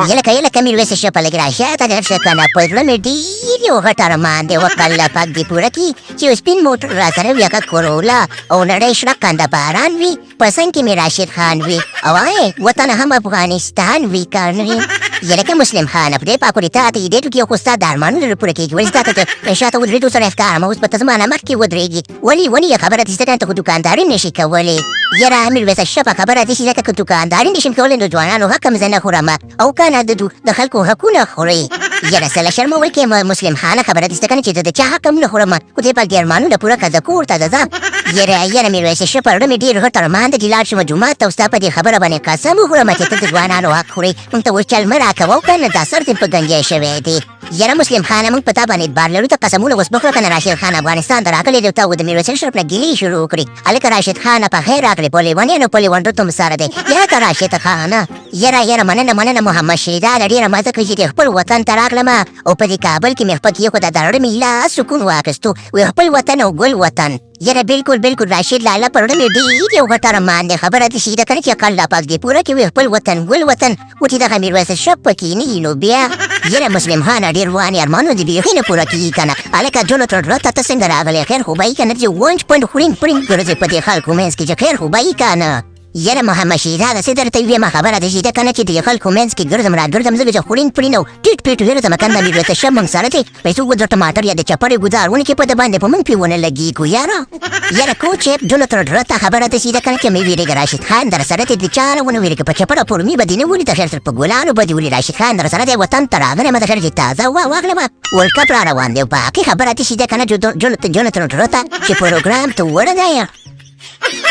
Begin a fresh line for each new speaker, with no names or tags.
یلکه میرویس شپه لږ راشه ته درشه کنه په زړه مې ډېر یو غټ ارمان دی وکړه الله پاک دې پوره کړي چې یو سپین موټر راسره وي هغه کورولا او نړۍ شنه کنده باران وي په څنګ کې مې راشد خان وي او وطن هم افغانستان وي کنه یلکه مسلم خان خدای پاک دې تا ته دې ټکي خو ستا د ارمانونو پوره کړي ولې ستا ته شاته ودرېدو سره ښکارم اوس په ته زما نه مخکې ودرېږي ولې خبره دې ته خو دوکانداري نشي کولی یاره میرویس شپه خبره دې چې ځکه که دوکانداري نشم کولی نو ځوانانو حق هم زه نه خورم او کنه د خلکو حقونه خوري یاره سله شرمول کې مسلم خانه خبره دې سته کنه چې د چا حق هم نه خورم خدای پاک دې ارمانونه پوره کړه زه کور ته د ځم یاره میرویس شپه زړه مې ډېر غټ ارمان دی چې لاړ شم جومات ته او ستا په دې خبره باندې قسم وخورم چې ته د ځوانانو حق خورې موږ ته اوس چل مه راکوه او کنه دا سر دې په ګنجی شوی دی یاره مسلم خانه موږ په تا باندې اعتبار لرو ته قسمونه اوس مه خوره کنه راشد خان افغانستان ته راغلی دی او تا د میرویس شرف نه ګیلې شروع کړي هلکه راشد خانه په خیر راغلی پولیوانیانو پولیوانډو ته سره دی یاره ته راشد خانه یاره مننه محمد شهیدانه ډېره مزه کوي چې خپل وطن ته راغلم او په دې کابل کې مې خپل کېښود د زړه مې لا سکون واخیستو وی خپل وطن او ګل وطن یاره بالکل راشد لالا پر مې ډېر یو غټ ارمان دی خبره دې شي ده کنه چې الله پاک دې پوره کړي خپل وطن ګل وطن و چې دغه میرویس شپه کې نه نو بیا یاره مسلم خان ډېر رواني ارمانونه دې بیخي نه پوره کېږي کنه هلکه جونتن رته ته څنګه راغلی خیر خو به یې کنه چې ونچ پنډ خورینګ ګرځې په دې خلکو منځ کې چې خیر خو به یې کنه یاره محمد شهیدانه څه درته ویم خبره ده چې ده کنه چې د خلکو منځ کې ګرځم راګرځم زه به چې خورینګ پرینګ او ټیټ پیټ ګرځم کنه میرویس شپه موږ سره دی پیسو ګو د ټماټر یا د چپړې ګزار ونه کې په د باندې په موږ پې ونه لګېږو یاره کوچ جونتن رته خبره ده چې ده کنه چې مې ویرېږه راشد خان در سره دی د چا نه ونه ویرېږه په چپړه پورمي به دې نه ولي د خیر سره په ګلانو به دې ولي راشد خان در سره دی وطن ته راغلی د خیر چې تازه واخلم ورلډ کپ را روان دی په حقي خبره ده چې ده کنه جونتن رته چې پروګرام ته وړه دی